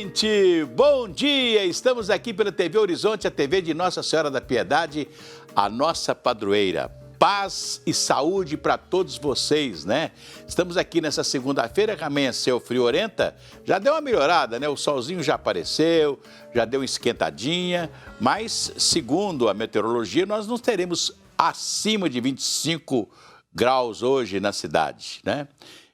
gente! Bom dia! Estamos aqui pela TV Horizonte, a TV de Nossa Senhora da Piedade, a nossa padroeira. Paz e saúde para todos vocês, né? Estamos aqui nessa segunda-feira que amanheceu friorenta, já deu uma melhorada, né? O solzinho já apareceu, já deu uma esquentadinha, mas segundo a meteorologia, nós não teremos acima de 25 graus hoje na cidade, né?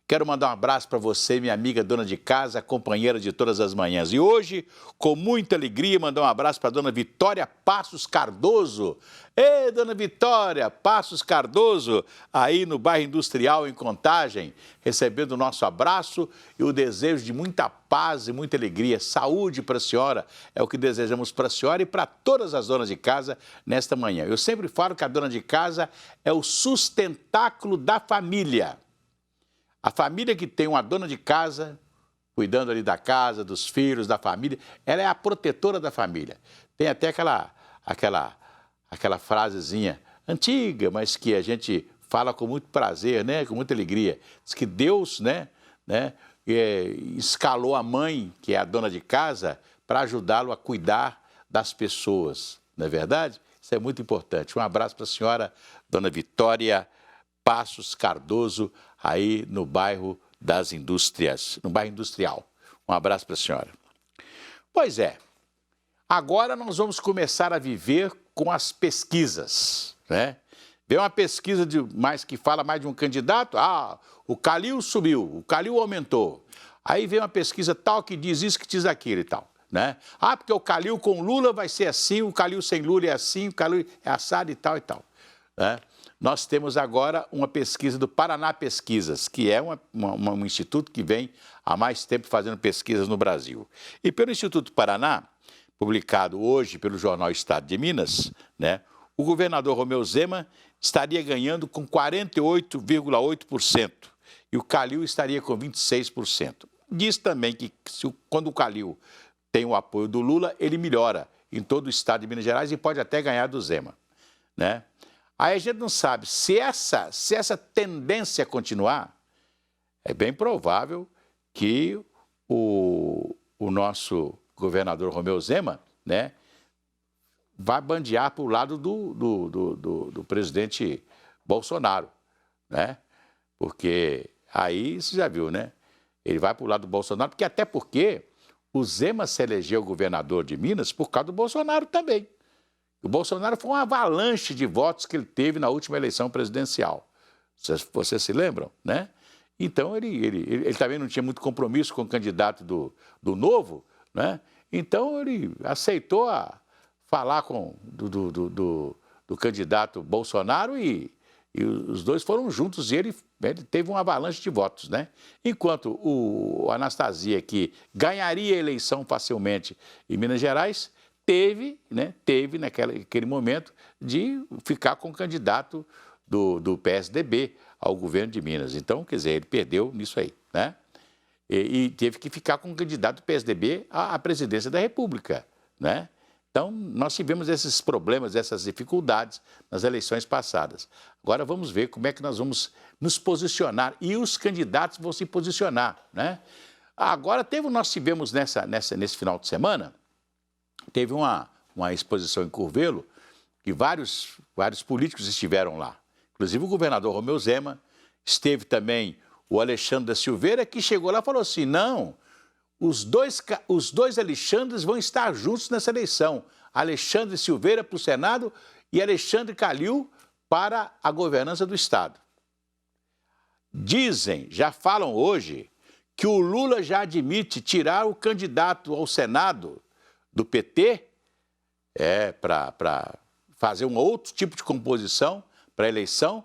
Quero mandar um abraço para você, minha amiga dona de casa, companheira de todas as manhãs. E hoje, com muita alegria, mandar um abraço para a dona Vitória Passos Cardoso. Ei, dona Vitória Passos Cardoso, aí no bairro Industrial, em Contagem, recebendo o nosso abraço e o desejo de muita paz e muita alegria. Saúde para a senhora, é o que desejamos para a senhora e para todas as donas de casa nesta manhã. Eu sempre falo que a dona de casa é o sustentáculo da família. A família que tem uma dona de casa, cuidando ali da casa, dos filhos, da família, ela é a protetora da família. Tem até aquela frasezinha antiga, mas que a gente fala com muito prazer, né? Com muita alegria. Diz que Deus, escalou a mãe, que é a dona de casa, para ajudá-lo a cuidar das pessoas. Não é verdade? Isso é muito importante. Um abraço para a senhora, dona Vitória Passos Cardoso, aí no bairro das Indústrias, no bairro Industrial. Um abraço para a senhora. Pois é, agora nós vamos começar a viver com as pesquisas, né? Vem uma pesquisa que fala mais de um candidato, o Calil subiu, o Calil aumentou. Aí vem uma pesquisa tal que diz isso, que diz aquilo e tal, né? Porque o Calil com Lula vai ser assim, o Calil sem Lula é assim, o Calil é assado e tal, né? Nós temos agora uma pesquisa do Paraná Pesquisas, que é um instituto que vem há mais tempo fazendo pesquisas no Brasil. E pelo Instituto Paraná, publicado hoje pelo jornal Estado de Minas, né, o governador Romeu Zema estaria ganhando com 48,8% e o Calil estaria com 26%. Diz também que quando o Calil tem o apoio do Lula, ele melhora em todo o estado de Minas Gerais e pode até ganhar do Zema, né? Aí a gente não sabe se essa tendência continuar, é bem provável que o nosso governador Romeu Zema, né, vai bandear para o lado do presidente Bolsonaro, né? Porque aí você já viu, né? Ele vai para o lado do Bolsonaro, até porque o Zema se elegeu governador de Minas por causa do Bolsonaro também. O Bolsonaro foi uma avalanche de votos que ele teve na última eleição presidencial. Vocês se lembram, né? Então, ele também não tinha muito compromisso com o candidato do Novo, né? Então, ele aceitou falar do candidato Bolsonaro e os dois foram juntos e ele teve uma avalanche de votos, né? Enquanto o Anastasia, que ganharia a eleição facilmente em Minas Gerais, teve naquele momento de ficar com o candidato do PSDB ao governo de Minas. Então, quer dizer, ele perdeu nisso aí, né? E teve que ficar com o candidato do PSDB à presidência da República, né? Então, nós tivemos esses problemas, essas dificuldades nas eleições passadas. Agora vamos ver como é que nós vamos nos posicionar e os candidatos vão se posicionar, né? Agora nós tivemos nesse final de semana, teve uma exposição em Curvelo que vários políticos estiveram lá. Inclusive o governador Romeu Zema, esteve também o Alexandre da Silveira, que chegou lá e falou assim, não, os dois Alexandres vão estar juntos nessa eleição. Alexandre Silveira para o Senado e Alexandre Calil para a governança do Estado. Já falam hoje, que o Lula já admite tirar o candidato ao Senado do PT, para fazer um outro tipo de composição para a eleição,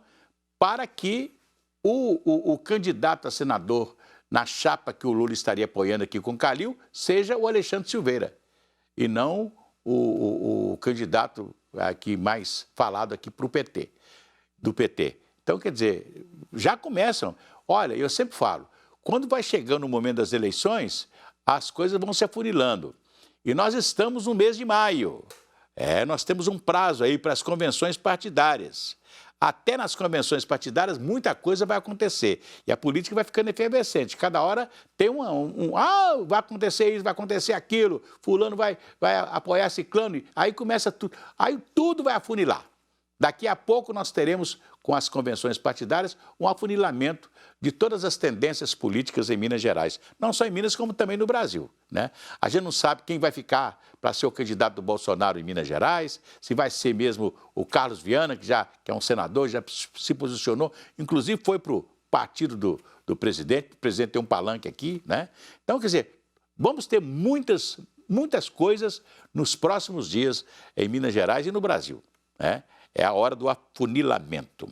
para que o candidato a senador na chapa que o Lula estaria apoiando aqui com o Calil seja o Alexandre Silveira, e não o candidato aqui mais falado aqui para o PT, do PT. Então, quer dizer, já começam. Olha, eu sempre falo, quando vai chegando o momento das eleições, as coisas vão se afunilando. E nós estamos no mês de maio. Nós temos um prazo aí para as convenções partidárias. até nas convenções partidárias, muita coisa vai acontecer. E a política vai ficando efervescente. Cada hora tem vai acontecer isso, vai acontecer aquilo, fulano vai apoiar ciclano, aí começa tudo. Aí tudo vai afunilar. Daqui a pouco nós teremos, com as convenções partidárias, um afunilamento de todas as tendências políticas em Minas Gerais. Não só em Minas, como também no Brasil, né? A gente não sabe quem vai ficar para ser o candidato do Bolsonaro em Minas Gerais, se vai ser mesmo o Carlos Viana, que é um senador, já se posicionou, inclusive foi para o partido do presidente, o presidente tem um palanque aqui, né? Então, quer dizer, vamos ter muitas coisas nos próximos dias em Minas Gerais e no Brasil, né? É a hora do afunilamento.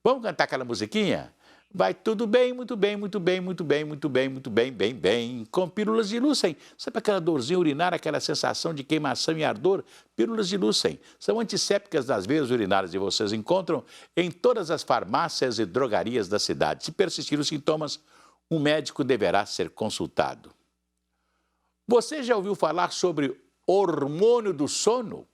Vamos cantar aquela musiquinha? Vai tudo bem, muito bem, muito bem, muito bem, muito bem, muito bem, bem, bem. Com pílulas de Lucem. Sabe aquela dorzinha urinária, aquela sensação de queimação e ardor? Pílulas de Lucem. São antissépticas das veias urinárias e vocês encontram em todas as farmácias e drogarias da cidade. Se persistir os sintomas, um médico deverá ser consultado. Você já ouviu falar sobre hormônio do sono?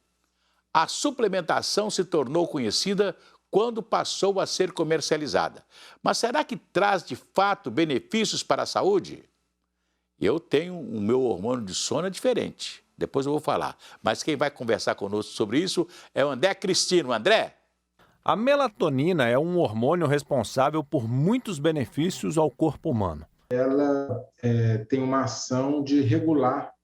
A suplementação se tornou conhecida quando passou a ser comercializada. Mas será que traz, de fato, benefícios para a saúde? Eu tenho o meu hormônio de sono diferente. Depois eu vou falar. Mas quem vai conversar conosco sobre isso é o André Cristino. André? A melatonina é um hormônio responsável por muitos benefícios ao corpo humano. Ela tem uma ação de regular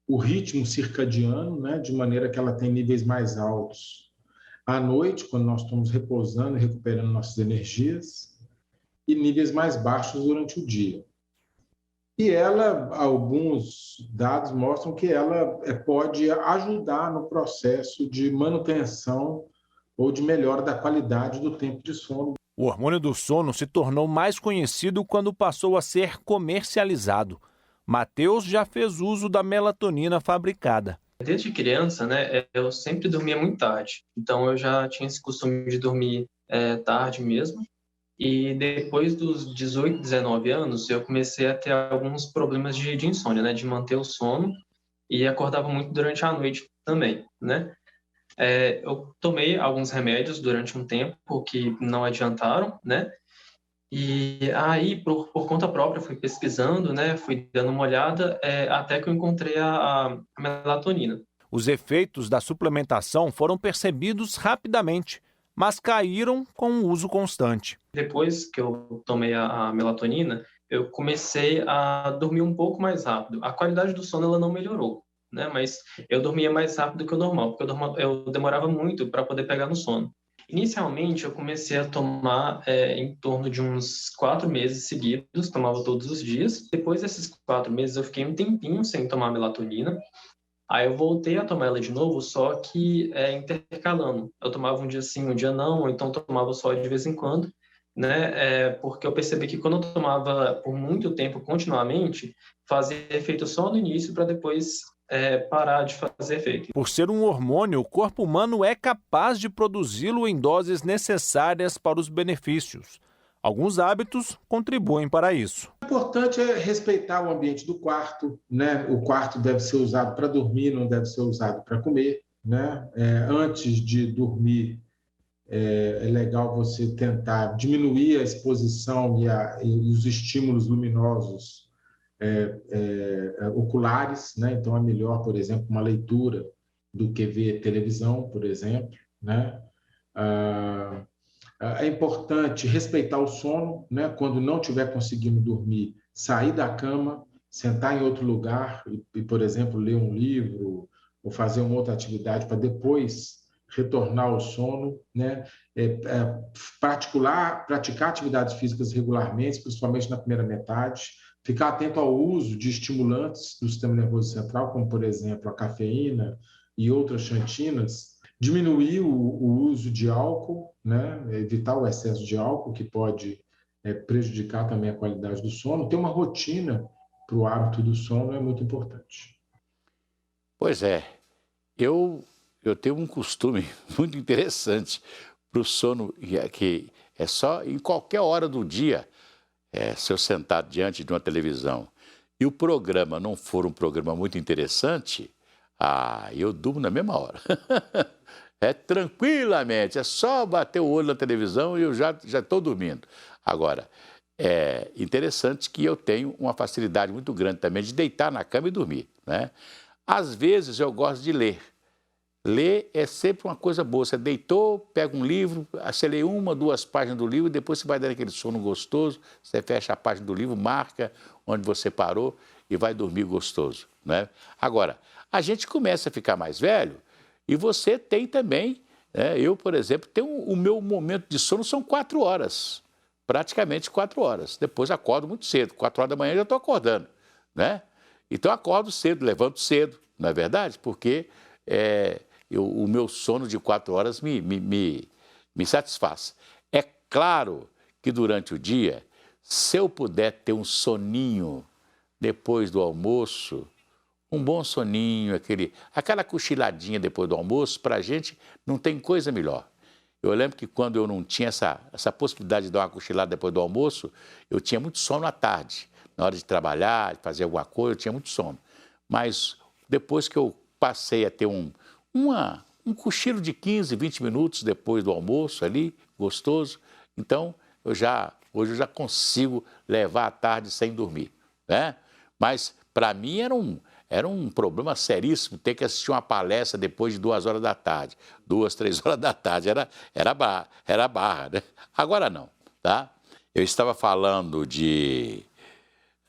o ritmo circadiano, né, de maneira que ela tem níveis mais altos à noite, quando nós estamos repousando e recuperando nossas energias, e níveis mais baixos durante o dia. E ela, alguns dados mostram que ela pode ajudar no processo de manutenção ou de melhora da qualidade do tempo de sono. O hormônio do sono se tornou mais conhecido quando passou a ser comercializado. Matheus já fez uso da melatonina fabricada. Desde criança, né, eu sempre dormia muito tarde. Então, eu já tinha esse costume de dormir tarde mesmo. E depois dos 18, 19 anos, eu comecei a ter alguns problemas de insônia, né, de manter o sono. E acordava muito durante a noite também, né? Eu tomei alguns remédios durante um tempo que não adiantaram, né? E aí, por conta própria, fui pesquisando, né? Fui dando uma olhada, até que eu encontrei a melatonina. Os efeitos da suplementação foram percebidos rapidamente, mas caíram com o uso constante. Depois que eu tomei a melatonina, eu comecei a dormir um pouco mais rápido. A qualidade do sono ela não melhorou, né? Mas eu dormia mais rápido que o normal, porque eu demorava muito para poder pegar no sono. Inicialmente, eu comecei a tomar em torno de uns 4 meses seguidos, tomava todos os dias. Depois desses 4 meses, eu fiquei um tempinho sem tomar melatonina. Aí eu voltei a tomar ela de novo, só que intercalando. Eu tomava um dia sim, um dia não, ou então tomava só de vez em quando, né? Porque eu percebi que quando eu tomava por muito tempo continuamente, fazia efeito só no início para depois parar de fazer efeito. Por ser um hormônio, o corpo humano é capaz de produzi-lo em doses necessárias para os benefícios. Alguns hábitos contribuem para isso. O importante é respeitar o ambiente do quarto, né? O quarto deve ser usado para dormir, não deve ser usado para comer, né? Antes de dormir, é legal você tentar diminuir a exposição e os estímulos luminosos oculares, né? Então é melhor, por exemplo, uma leitura do que ver televisão, por exemplo, né? É importante respeitar o sono, né? Quando não estiver conseguindo dormir, sair da cama, sentar em outro lugar e, por exemplo, ler um livro ou fazer uma outra atividade para depois retornar ao sono, né? Praticar atividades físicas regularmente, principalmente na primeira metade, ficar atento ao uso de estimulantes do sistema nervoso central, como, por exemplo, a cafeína e outras xantinas, diminuir o uso de álcool, né? Evitar o excesso de álcool, que pode prejudicar também a qualidade do sono. Ter uma rotina para o hábito do sono é muito importante. Pois é, eu tenho um costume muito interessante para o sono, que é só em qualquer hora do dia, se eu sentar diante de uma televisão e o programa não for um programa muito interessante, eu durmo na mesma hora. É tranquilamente, é só bater o olho na televisão e eu já estou dormindo. Agora, é interessante que eu tenho uma facilidade muito grande também de deitar na cama e dormir, né? Às vezes eu gosto de ler. Ler é sempre uma coisa boa. Você deitou, pega um livro, você lê 1, 2 páginas do livro, depois você vai dando aquele sono gostoso, você fecha a página do livro, marca onde você parou e vai dormir gostoso, né? Agora, a gente começa a ficar mais velho e você tem também, né? Eu, por exemplo, tenho o meu momento de sono são 4 horas, praticamente 4 horas. Depois acordo muito cedo, 4 horas da manhã eu já estou acordando, né? Então acordo cedo, levanto cedo, não é verdade? Porque o meu sono de 4 horas me satisfaz. É claro que durante o dia, se eu puder ter um soninho depois do almoço, um bom soninho, aquela cochiladinha depois do almoço, para a gente não tem coisa melhor. Eu lembro que quando eu não tinha essa possibilidade de dar uma cochilada depois do almoço, eu tinha muito sono à tarde. Na hora de trabalhar, de fazer alguma coisa, eu tinha muito sono. Mas depois que eu passei a ter um cochilo de 15, 20 minutos depois do almoço ali, gostoso, então hoje eu já consigo levar a tarde sem dormir, né? Mas para mim era um problema seríssimo ter que assistir uma palestra depois de 2 horas da tarde, 2, 3 horas da tarde, era barra, né? Agora não, tá? Eu estava falando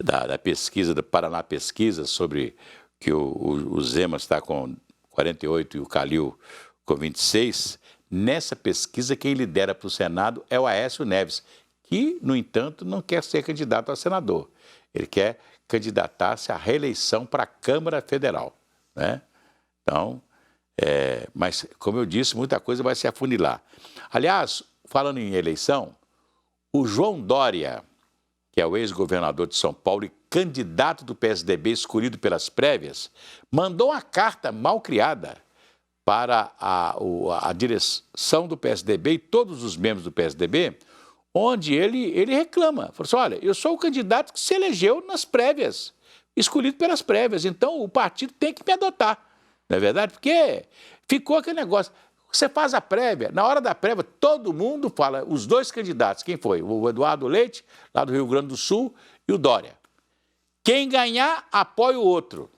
da pesquisa, do Paraná Pesquisa, sobre que o Zema está com 48 e o Calil com 26. Nessa pesquisa, quem lidera para o Senado é o Aécio Neves, que, no entanto, não quer ser candidato a senador. Ele quer candidatar-se à reeleição para a Câmara Federal, né? Então, mas, como eu disse, muita coisa vai se afunilar. Aliás, falando em eleição, o João Dória, que é o ex-governador de São Paulo e candidato do PSDB escolhido pelas prévias, mandou uma carta mal criada para a direção do PSDB e todos os membros do PSDB, onde ele reclama. Falou assim, olha, eu sou o candidato que se elegeu nas prévias, escolhido pelas prévias, então o partido tem que me adotar, não é verdade? Porque ficou aquele negócio. Você faz a prévia, na hora da prévia, todo mundo fala, os 2 candidatos, quem foi? O Eduardo Leite, lá do Rio Grande do Sul, e o Dória. Quem ganhar, apoia o outro.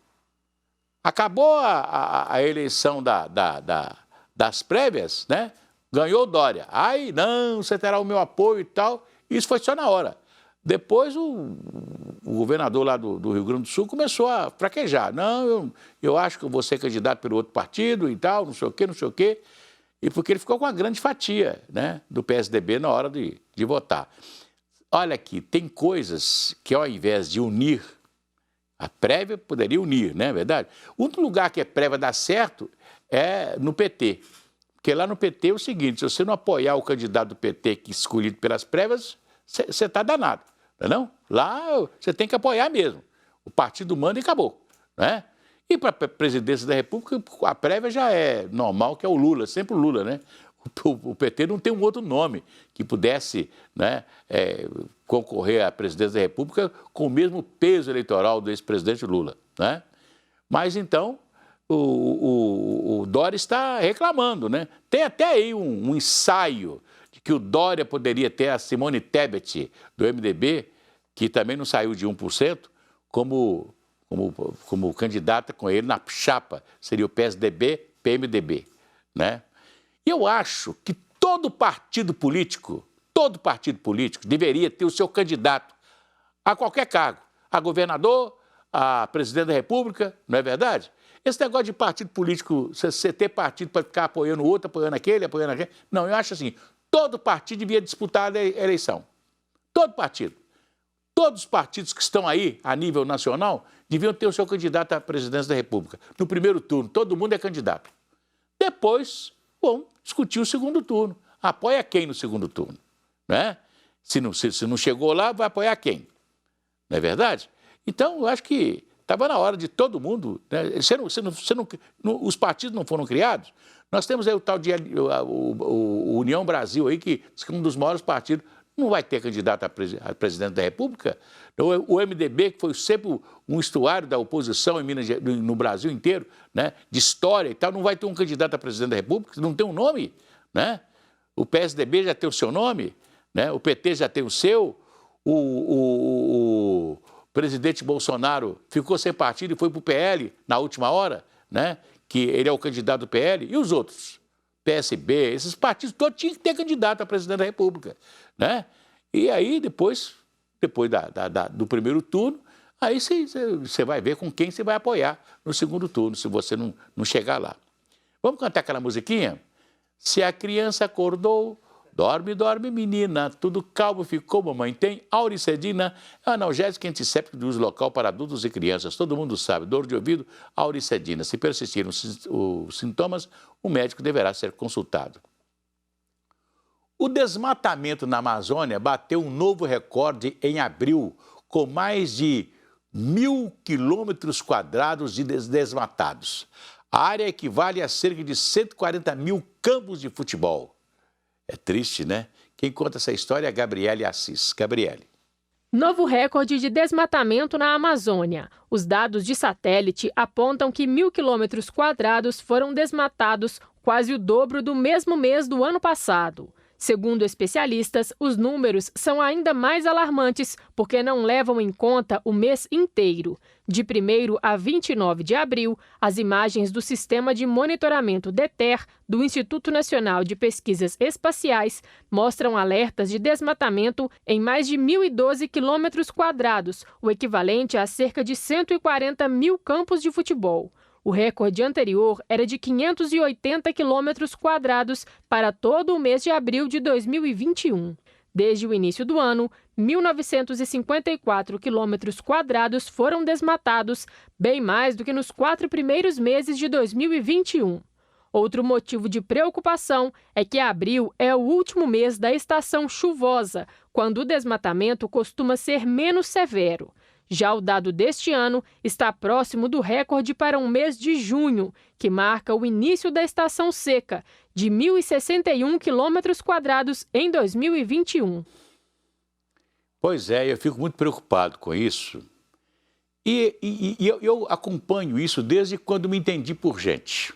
Acabou a eleição das prévias, né? Ganhou o Dória. Aí, não, você terá o meu apoio e tal. Isso foi só na hora. Depois o governador lá do Rio Grande do Sul começou a fraquejar. Não, eu acho que eu vou ser candidato pelo outro partido e tal, não sei o quê, não sei o quê. E porque ele ficou com uma grande fatia, né, do PSDB na hora de votar. Olha aqui, tem coisas que ao invés de unir, a prévia poderia unir, não é verdade? O único lugar que a prévia dá certo é no PT. Porque lá no PT é o seguinte, se você não apoiar o candidato do PT que é escolhido pelas prévias, você está danado, não é não? Lá você tem que apoiar mesmo. O partido manda e acabou, né? E para a presidência da República, a prévia já é normal, que é o Lula, sempre o Lula, né? O PT não tem um outro nome que pudesse, né, concorrer à presidência da República com o mesmo peso eleitoral do ex-presidente Lula, né? Mas então o Dória está reclamando, né? Tem até aí um ensaio de que o Dória poderia ter a Simone Tebet, do MDB, que também não saiu de 1%, como candidata com ele na chapa, seria o PSDB-PMDB, né? E eu acho que todo partido político deveria ter o seu candidato a qualquer cargo, a governador, a presidente da República, não é verdade? Esse negócio de partido político, você ter partido para ficar apoiando o outro, apoiando aquele, não, eu acho assim, todo partido devia disputar a eleição, todo partido. Todos os partidos que estão aí, a nível nacional, deviam ter o seu candidato à presidência da República. No primeiro turno, todo mundo é candidato. Depois, vão discutir o segundo turno. Apoia quem no segundo turno? Né? Se não chegou lá, vai apoiar quem? Não é verdade? Então, eu acho que estava na hora de todo mundo... Né? Os partidos não foram criados. Nós temos aí o tal de o União Brasil, aí, que é um dos maiores partidos Não vai ter candidato a presidente da República? O MDB, que foi sempre um estuário da oposição no Brasil inteiro, né, de história e tal, não vai ter um candidato a presidente da República? Não tem um nome, né? O PSDB já tem o seu nome, né? O PT já tem o seu, o presidente Bolsonaro ficou sem partido e foi para o PL na última hora, né? Que ele é o candidato do PL, e os outros? PSB, esses partidos todos tinham que ter candidato a presidente da República, né? E aí, depois do primeiro turno, aí você vai ver com quem você vai apoiar no segundo turno, se você não chegar lá. Vamos cantar aquela musiquinha? Se a criança acordou, dorme, dorme, menina, tudo calmo ficou, mamãe tem. Auricedina é um analgésico antisséptico de uso local para adultos e crianças. Todo mundo sabe, dor de ouvido, auricedina. Se persistirem os sintomas, o médico deverá ser consultado. O desmatamento na Amazônia bateu um novo recorde em abril, com mais de 1.000 quilômetros quadrados de desmatados. A área equivale a cerca de 140 mil campos de futebol. É triste, né? Quem conta essa história é a Gabriele Assis. Gabriele. Novo recorde de desmatamento na Amazônia. Os dados de satélite apontam que 1.000 quilômetros quadrados foram desmatados, quase o dobro do mesmo mês do ano passado. Segundo especialistas, os números são ainda mais alarmantes porque não levam em conta o mês inteiro. De 1º a 29 de abril, as imagens do Sistema de Monitoramento DETER, do Instituto Nacional de Pesquisas Espaciais, mostram alertas de desmatamento em mais de 1.012 quilômetros quadrados, o equivalente a cerca de 140 mil campos de futebol. O recorde anterior era de 580 quilômetros quadrados para todo o mês de abril de 2021. Desde o início do ano, 1.954 quilômetros quadrados foram desmatados, bem mais do que nos 4 primeiros meses de 2021. Outro motivo de preocupação é que abril é o último mês da estação chuvosa, quando o desmatamento costuma ser menos severo. Já o dado deste ano está próximo do recorde para um mês de junho, que marca o início da estação seca, de 1.061 quilômetros quadrados em 2021. Pois é, eu fico muito preocupado com isso. E eu acompanho isso desde quando me entendi por gente.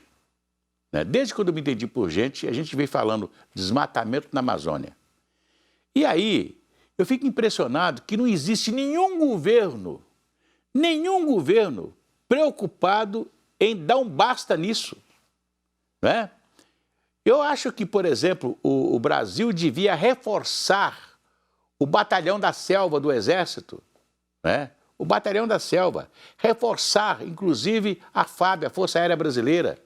Né? Desde quando me entendi por gente, a gente vem falando desmatamento na Amazônia. E aí, eu fico impressionado que não existe nenhum governo preocupado em dar um basta nisso, né? Eu acho que, por exemplo, o Brasil devia reforçar o Batalhão da Selva do Exército, né? O Batalhão da Selva, reforçar, inclusive, a FAB, a Força Aérea Brasileira,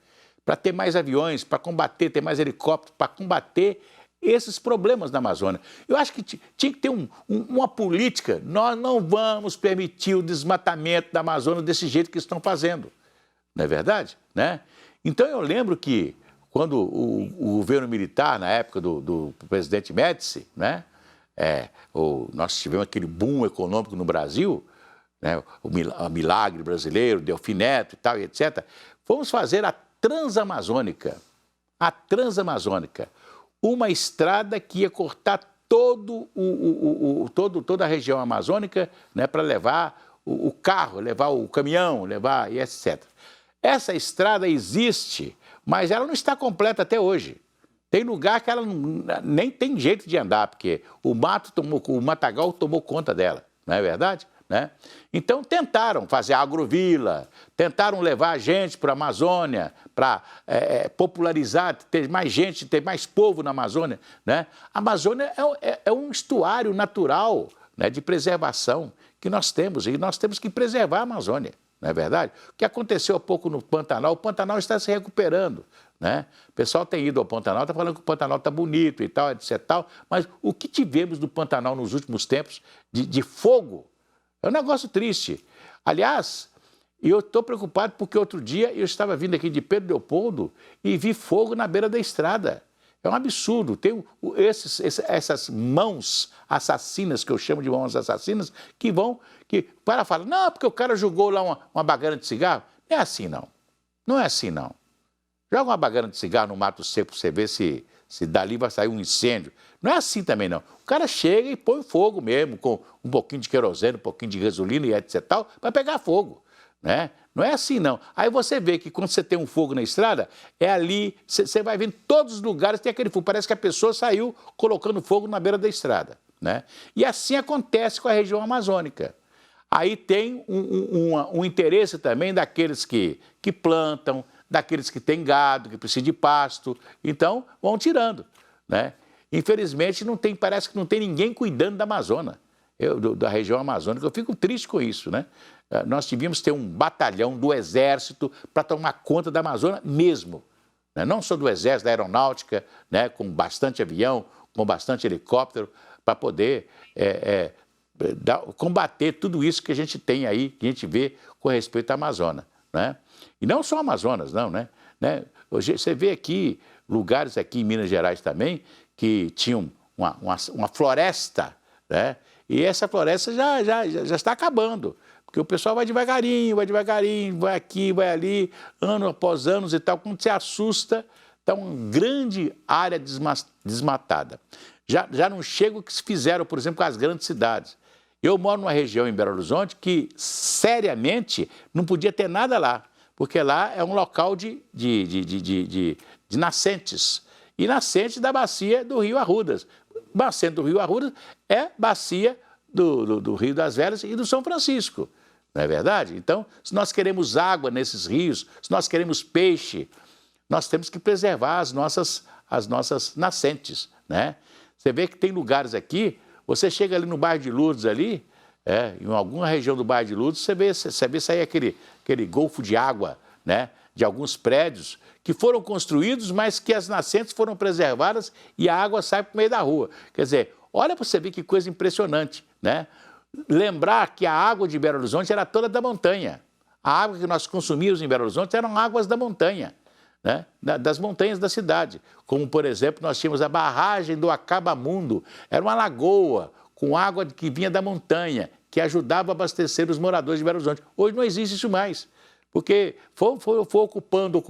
para ter mais aviões, para combater, ter mais helicópteros, para combater esses problemas na Amazônia. Eu acho que tinha que ter uma política. Nós não vamos permitir o desmatamento da Amazônia desse jeito que estão fazendo. Não é verdade? Né? Então eu lembro que quando o governo militar, na época do presidente Médici, né, nós tivemos aquele boom econômico no Brasil, né, o Milagre Brasileiro, Delfim Neto e tal, e etc. Fomos fazer a Transamazônica. A Transamazônica. Uma estrada que ia cortar toda a região amazônica, né, para levar o carro, levar o caminhão, levar e etc. Essa estrada existe, mas ela não está completa até hoje. Tem lugar que ela nem tem jeito de andar, porque o matagal tomou conta dela, não é verdade? Né? Então tentaram fazer agrovila, tentaram levar gente para a Amazônia, para popularizar, ter mais gente, ter mais povo na Amazônia. Né? A Amazônia é um estuário natural, né, de preservação que nós temos, e nós temos que preservar a Amazônia, não é verdade? O que aconteceu há pouco no Pantanal, o Pantanal está se recuperando. Né? O pessoal tem ido ao Pantanal, está falando que o Pantanal está bonito e tal, etc. Tal, mas o que tivemos no Pantanal nos últimos tempos de fogo? É um negócio triste. Aliás, eu estou preocupado porque outro dia eu estava vindo aqui de Pedro Leopoldo e vi fogo na beira da estrada. É um absurdo. Tem essas mãos assassinas, que eu chamo de mãos assassinas, que para falar, não, porque o cara jogou lá uma bagana de cigarro. Não é assim, não. Não é assim, não. Joga uma bagana de cigarro no mato seco para você ver se se dali vai sair um incêndio. Não é assim também, não. O cara chega e põe fogo mesmo, com um pouquinho de querosene, um pouquinho de gasolina e etc. tal, para pegar fogo, né? Não é assim, não. Aí você vê que quando você tem um fogo na estrada, é ali, você vai ver em todos os lugares tem aquele fogo. Parece que a pessoa saiu colocando fogo na beira da estrada, né? E assim acontece com a região amazônica. Aí tem um interesse também daqueles que plantam, daqueles que têm gado, que precisam de pasto. Então, vão tirando, né? Infelizmente, parece que não tem ninguém cuidando da Amazônia, da região amazônica. Eu fico triste com isso, né? Nós devíamos ter um batalhão do Exército para tomar conta da Amazônia mesmo, né? Não só do Exército, da Aeronáutica, né? Com bastante avião, com bastante helicóptero, para poder combater tudo isso que a gente tem aí, que a gente vê com respeito à Amazônia, né? E não só Amazonas, não, né? Hoje, você vê aqui, lugares aqui em Minas Gerais também, que tinham uma floresta, né? E essa floresta já está acabando, porque o pessoal vai devagarinho, vai aqui, vai ali, ano após anos e tal. Quando se assusta, está uma grande área desmatada. Já não chega o que se fizeram, por exemplo, com as grandes cidades. Eu moro numa região em Belo Horizonte que, seriamente, não podia ter nada lá, porque lá é um local de nascentes, e nascente da bacia do Rio Arrudas. Nascente do Rio Arrudas é bacia do Rio das Velhas e do São Francisco, não é verdade? Então, se nós queremos água nesses rios, se nós queremos peixe, nós temos que preservar as nossas nascentes, né? Você vê que tem lugares aqui, você chega ali no bairro de Lourdes ali, em alguma região do bairro de Lourdes, você vê sair aquele golfo de água, né, de alguns prédios que foram construídos, mas que as nascentes foram preservadas e a água sai para o meio da rua. Quer dizer, olha para você ver que coisa impressionante, né? Lembrar que a água de Belo Horizonte era toda da montanha. A água que nós consumíamos em Belo Horizonte eram águas da montanha, né? Das montanhas da cidade. Como, por exemplo, nós tínhamos a barragem do Acabamundo. Era uma lagoa com água que vinha da montanha, que ajudava a abastecer os moradores de Belo Horizonte. Hoje não existe isso mais, porque foi ocupando,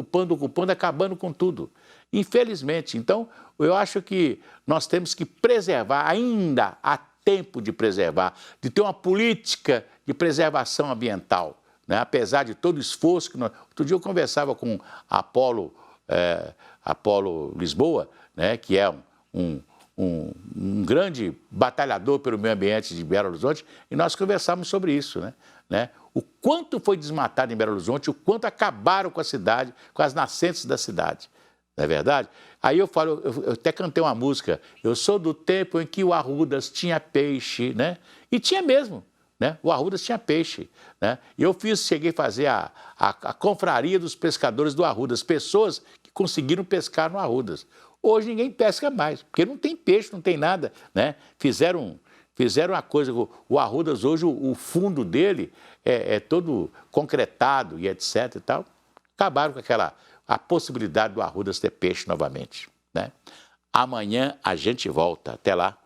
acabando com tudo. Infelizmente. Então, eu acho que nós temos que preservar, ainda há tempo de preservar, de ter uma política de preservação ambiental, né? Apesar de todo o esforço que nós... Outro dia eu conversava com Apolo Lisboa, né? Que é um grande batalhador pelo meio ambiente de Belo Horizonte, e nós conversávamos sobre isso, né? O quanto foi desmatado em Belo Horizonte, o quanto acabaram com a cidade, com as nascentes da cidade, não é verdade? Aí eu até cantei uma música, eu sou do tempo em que o Arrudas tinha peixe, né? E tinha mesmo, né? O Arrudas tinha peixe, né? E eu cheguei a fazer a confraria dos pescadores do Arrudas, pessoas que conseguiram pescar no Arrudas. Hoje ninguém pesca mais, porque não tem peixe, não tem nada, né? Fizeram uma coisa, o Arrudas hoje, o fundo dele é todo concretado e etc e tal. Acabaram com a possibilidade do Arrudas ter peixe novamente, né? Amanhã a gente volta. Até lá.